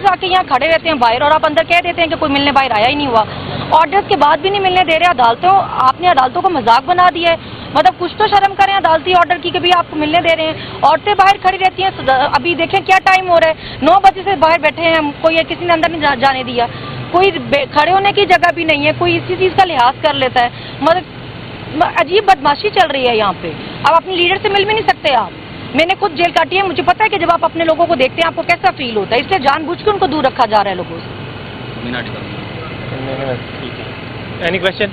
आके यहाँ खड़े रहते हैं बाहर और आप अंदर कह देते हैं कि कोई मिलने बाहर आया ही नहीं हुआ। ऑर्डर्स के बाद भी नहीं मिलने दे रहे अदालतों। आपने अदालतों को मजाक बना दिया है। मतलब कुछ तो शर्म करें अदालती ऑर्डर की कि भी आपको मिलने दे रहे हैं। औरतें बाहर खड़ी रहती हैं। अभी देखें क्या टाइम हो रहा है, 9 बजे से बाहर बैठे हैं, कोई किसी ने अंदर नहीं जाने दिया। कोई खड़े होने की जगह भी नहीं है, कोई इसी चीज़ का लिहाज कर लेता है। मतलब अजीब बदमाशी चल रही है यहाँ पे। अब अपने लीडर से मिल भी नहीं सकते आप। मैंने खुद जेल काटी है, मुझे पता है कि जब आप अपने लोगों को देखते हैं आपको कैसा फील होता है, इसलिए जानबूझ के उनको दूर रखा जा रहा है लोगों से। Any question?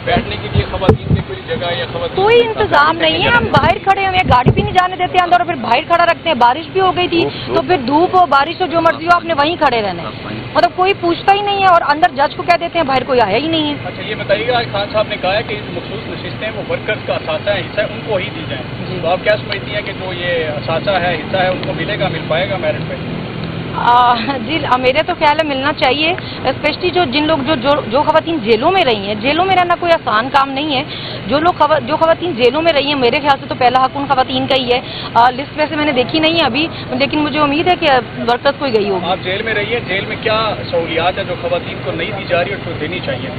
बैठने के लिए खवातीन के कोई जगह या खवातीन कोई इंतजाम नहीं है। हम बाहर खड़े हुए हैं, गाड़ी भी नहीं जाने देते अंदर और फिर बाहर खड़ा रखते हैं। बारिश भी हो गई थी तो फिर धूप हो बारिश हो जो मर्जी हो आपने वहीं खड़े रहना है। मतलब कोई पूछता ही नहीं है और अंदर जज को कह देते हैं बाहर कोई आया ही नहीं है। अच्छा ये बताइएगा, खान साहब ने कहा है कि मखसूस नशिस्तें वो वर्कर्स का असासा है, हिस्सा है, उनको ही दी जाए। तो आप क्या समझती हैं कि जो ये असासा है, हिस्सा है, उनको मिलेगा, मिल पाएगा मेरिट पे? जी मेरे तो ख्याल है मिलना चाहिए। स्पेशली जिन लोग जो खवातीन जेलों में रही हैं, जेलों में रहना कोई आसान काम नहीं है। जो खवातीन जेलों में रही हैं, मेरे ख्याल से तो पहला हक उन खवातीन का ही है। लिस्ट वैसे मैंने देखी नहीं है अभी, लेकिन मुझे उम्मीद है कि वर्कर्स कोई गई होगी। आप जेल में रही है, जेल में क्या सहूलियात है जो खवातीन को नहीं दी जा रही और देनी चाहिए?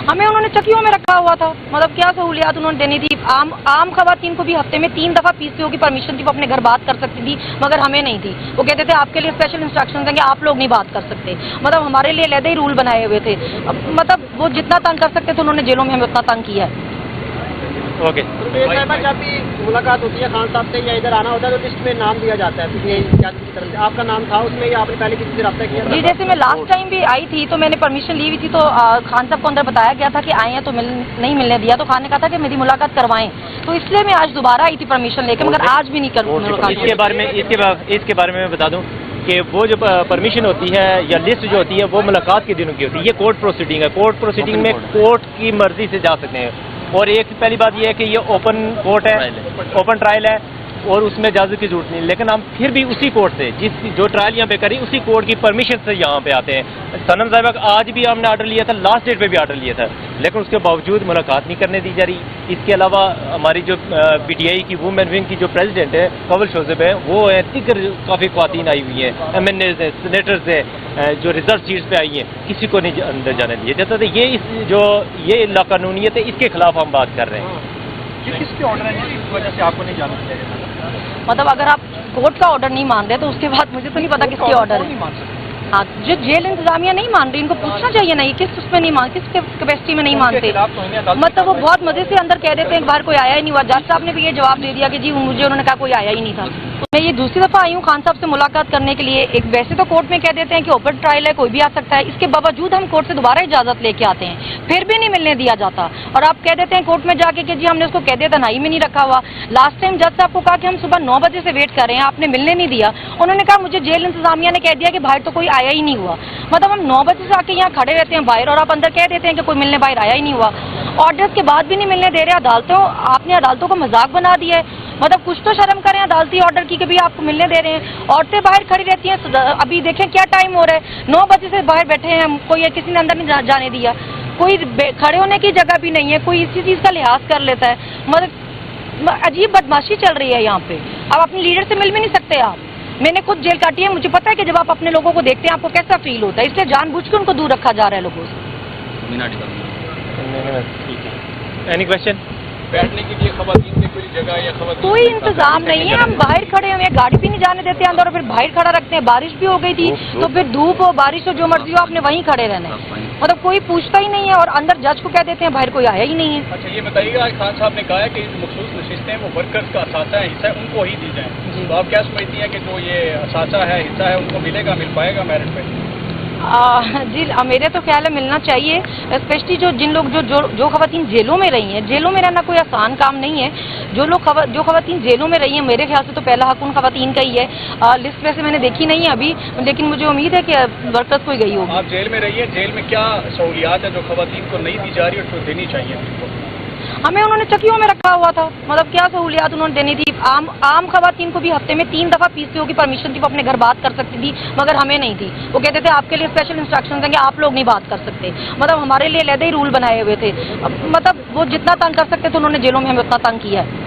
हमें उन्होंने चक्कियों में रखा हुआ था। मतलब क्या सहूलियात उन्होंने देनी थी। आम खवातीन को भी हफ्ते में 3 दफ़ा पीसीओ की परमिशन थी, वो अपने घर बात कर सकती थी, मगर हमें नहीं थी। वो कहते थे आपके लिए स्पेशल इंस्ट्रक्शन देंगे, आप लोग नहीं बात कर सकते। मतलब हमारे लिए अलग ही रूल बनाए हुए थे। मतलब वो जितना तंग कर सकते थे उन्होंने जेलों में हमें उतना तंग किया है। ओके। जब भी मुलाकात होती है खान साहब से या इधर आना होता है तो लिस्ट में नाम दिया जाता है की तरफ से, आपका नाम था उसमें या आपने पहले किसी से रब्ता किया? जी जैसे मैं लास्ट टाइम भी आई थी तो मैंने परमिशन ली हुई थी, तो खान साहब को अंदर बताया गया था कि आए हैं तो नहीं मिलने दिया। तो खान ने कहा था कि मेरी मुलाकात करवाएं, तो इसलिए मैं आज दोबारा आई थी परमिशन लेकर, मगर आज भी नहीं कर मुलाकात। इसके बारे में मैं बता दूं कि वो जो परमिशन होती है या लिस्ट जो होती है वो मुलाकात के दिनों की होती है। ये कोर्ट प्रोसीडिंग है। कोर्ट प्रोसीडिंग में कोर्ट की मर्जी से जा सकते हैं। और एक पहली बात ये है कि ये ओपन कोर्ट है, ओपन ट्रायल है और उसमें इजाज़त की जरूरत नहीं। लेकिन हम फिर भी उसी कोर्ट से जो ट्रायल यहाँ पे करी उसी कोर्ट की परमिशन से यहाँ पे आते हैं। सनम साहिबा का आज भी हमने आर्डर लिया था, लास्ट डेट पे भी आर्डर लिया था, लेकिन उसके बावजूद मुलाकात नहीं करने दी जा रही। इसके अलावा हमारी जो PTI की वुमेन विंग की जो प्रेसिडेंट है कवल शोज़ेब है, वो है तिकर काफ़ी ख्वातीन आई हुई हैं, MNAs हैं, सेनेटर्स हैं, जो रिजर्व सीट्स पे आई हैं, किसी को नहीं अंदर जाने दिए जाता। ये लाकानूनियत है, इसके खिलाफ हम बात कर रहे हैं। किसके ऑर्डर है इस वजह से आपको नहीं जाना चाहिए? मतलब अगर आप कोर्ट का ऑर्डर नहीं मान रहे तो उसके बाद मुझे तो नहीं पता किसके ऑर्डर है। हाँ, जो जेल इंतजामिया नहीं मान रही, इनको पूछना चाहिए नहीं किस उसमें नहीं मान, किस कैपेसिटी में नहीं मानते। मतलब वो बहुत मजे से अंदर कह देते हैं एक बार कोई आया ही नहीं हुआ। जज साहब ने भी ये जवाब दे दिया कि जी मुझे उन्होंने कहा कोई आया ही नहीं था। मैं ये दूसरी दफ़ा आई हूँ खान साहब से मुलाकात करने के लिए। एक वैसे तो कोर्ट में कह देते हैं कि ओपन ट्रायल है, कोई भी आ सकता है, इसके बावजूद हम कोर्ट से दोबारा इजाज़त लेके आते हैं, फिर भी नहीं मिलने दिया जाता। और आप कह देते हैं कोर्ट में जाके कि जी हमने उसको कह दिया तन्हाई में नहीं रखा हुआ। लास्ट टाइम जज साहब को कहा कि हम सुबह 9 बजे से वेट कर रहे हैं, आपने मिलने नहीं दिया। उन्होंने कहा मुझे जेल इंतजामिया ने कह दिया कि बाहर तो कोई आया ही नहीं हुआ। मतलब हम 9 बजे से आके यहाँ खड़े रहते हैं बाहर और आप अंदर कह देते हैं कि कोई मिलने बाहर आया ही नहीं हुआ। ऑर्डर्स के बाद भी नहीं मिलने दे रहे अदालतों। आपने अदालतों को मजाक बना दिया है। मतलब कुछ तो शर्म करें अदालती ऑर्डर की कि भी आपको मिलने दे रहे हैं। औरतें बाहर खड़ी रहती हैं। अभी देखें क्या टाइम हो रहा है, 9 बजे से बाहर बैठे हैं, कोई किसी ने अंदर नहीं जाने दिया। कोई खड़े होने की जगह भी नहीं है, कोई इसी चीज़ का लिहाज कर लेता है। मतलब अजीब बदमाशी चल रही है यहाँ पे। अब अपने लीडर से मिल भी नहीं सकते आप। मैंने खुद जेल काटी है, मुझे पता है कि जब आप अपने लोगों को देखते हैं आपको कैसा फील होता है, इसलिए जानबूझ के उनको दूर रखा जा रहा है लोगों से। Any question? बैठने के लिए खवातीन के कोई जगह या खवातीन कोई इंतजाम नहीं है। हम बाहर खड़े हुए हैं, गाड़ी भी नहीं जाने देते अंदर और फिर बाहर खड़ा रखते हैं। बारिश भी हो गई थी तो फिर धूप हो बारिश हो जो मर्जी हो आपने वहीं खड़े रहना है। मतलब कोई पूछता ही नहीं है और अंदर जज को कह देते हैं बाहर कोई आया ही नहीं है। अच्छा ये बताइएगा, खान साहब ने कहा है कि मखसूस नशिस्तें वो वर्कर्स का असासा है, हिस्सा है, उनको ही दी जाए। तो आप क्या समझती हैं कि जो ये असासा है, हिस्सा है, उनको मिलेगा, मिल पाएगा मेरिट पे? जी मेरे तो ख्याल है मिलना चाहिए। स्पेशली जिन लोग जो खवातीन जेलों में रही हैं, जेलों में रहना कोई आसान काम नहीं है। जो खवातीन जेलों में रही हैं, मेरे ख्याल से तो पहला हक उन खवातीन का ही है। लिस्ट वैसे मैंने देखी नहीं है अभी, लेकिन मुझे उम्मीद है कि वर्कर्स कोई गई होगी। आप जेल में रही है, जेल में क्या सहूलियात है जो खवातीन को नहीं दी जा रही और देनी चाहिए? हमें उन्होंने चक्कियों में रखा हुआ था। मतलब क्या सहूलियात उन्होंने देनी थी। आम खवातीन को भी हफ्ते में 3 दफ़ा पीसीओ की परमिशन थी, वो अपने घर बात कर सकती थी, मगर हमें नहीं थी। वो कहते थे आपके लिए स्पेशल इंस्ट्रक्शन देंगे, आप लोग नहीं बात कर सकते। मतलब हमारे लिए अलग ही रूल बनाए हुए थे। मतलब वो जितना तंग कर सकते थे उन्होंने जेलों में हमें उतना तंग किया है।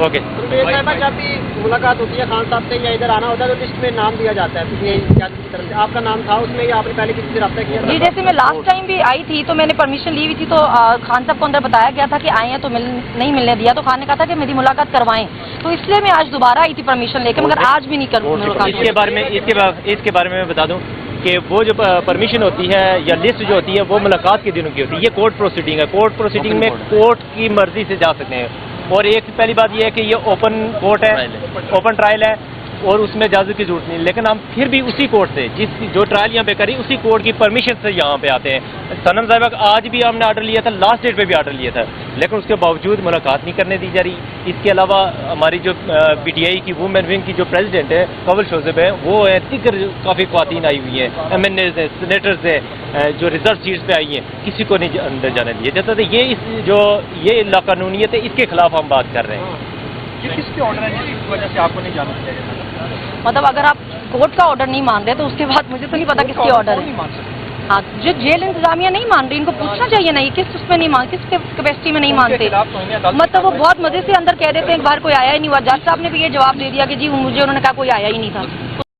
ओके। साहिबा, जब भी मुलाकात होती है खान साहब से या इधर आना होता है तो लिस्ट में नाम दिया जाता है क्यादत की तरफ से, आपका नाम था उसमें या आपने पहले किसी से रब्ता किया था? जी, जैसे मैं लास्ट टाइम भी आई थी तो मैंने परमिशन ली हुई थी, तो खान साहब को अंदर बताया गया था कि आए हैं तो नहीं मिलने दिया, तो खान ने कहा था कि मेरी मुलाकात करवाएं, तो इसलिए मैं आज दोबारा आई थी परमिशन लेके, मगर आज भी नहीं करूँ। इसके बारे में मैं बता दूं कि वो जो परमिशन होती है या लिस्ट जो होती है वो मुलाकात के दिनों की होती है। ये कोर्ट प्रोसीडिंग है। कोर्ट प्रोसीडिंग में कोर्ट की मर्जी से जा सकते हैं। और एक पहली बात ये है कि ये ओपन कोर्ट है, ओपन ट्रायल है और उसमें इजाज़त की जरूरत नहीं, लेकिन हम फिर भी उसी कोर्ट से जो ट्रायल यहाँ पे करी उसी कोर्ट की परमिशन से यहाँ पे आते हैं। सनम साहिबा आज भी हमने आर्डर लिया था, लास्ट डेट पे भी आर्डर लिया था, लेकिन उसके बावजूद मुलाकात नहीं करने दी जा रही। इसके अलावा हमारी जो PTI की वुमेन विंग की जो प्रेसिडेंट है कवल शोज़ेब है, वो है दिगर काफ़ी ख्वातीन आई हुई हैं, MNAs हैं, सेनेटर्स हैं, जो रिजर्व सीट्स पे आई हैं, किसी को नहीं अंदर जाने दिए जाता। तो ये लाकानूनियत है, इसके खिलाफ हम बात कर रहे हैं। ये किसके ऑर्डर है जिस वजह से आपको नहीं जाना दिया जाता? मतलब अगर आप कोर्ट का ऑर्डर नहीं मान रहे तो उसके बाद मुझे तो नहीं पता किसके ऑर्डर है। हाँ, जो जेल इंतजामिया नहीं मान रही, इनको पूछना चाहिए नहीं किस उसमें नहीं मान, किस कैपेसिटी में नहीं मानते। मतलब वो बहुत मजे से अंदर कह देते हैं, बाहर कोई आया ही नहीं हुआ। जज साहब ने भी ये जवाब दे दिया कि जी मुझे उन्होंने कहा कोई आया ही नहीं था।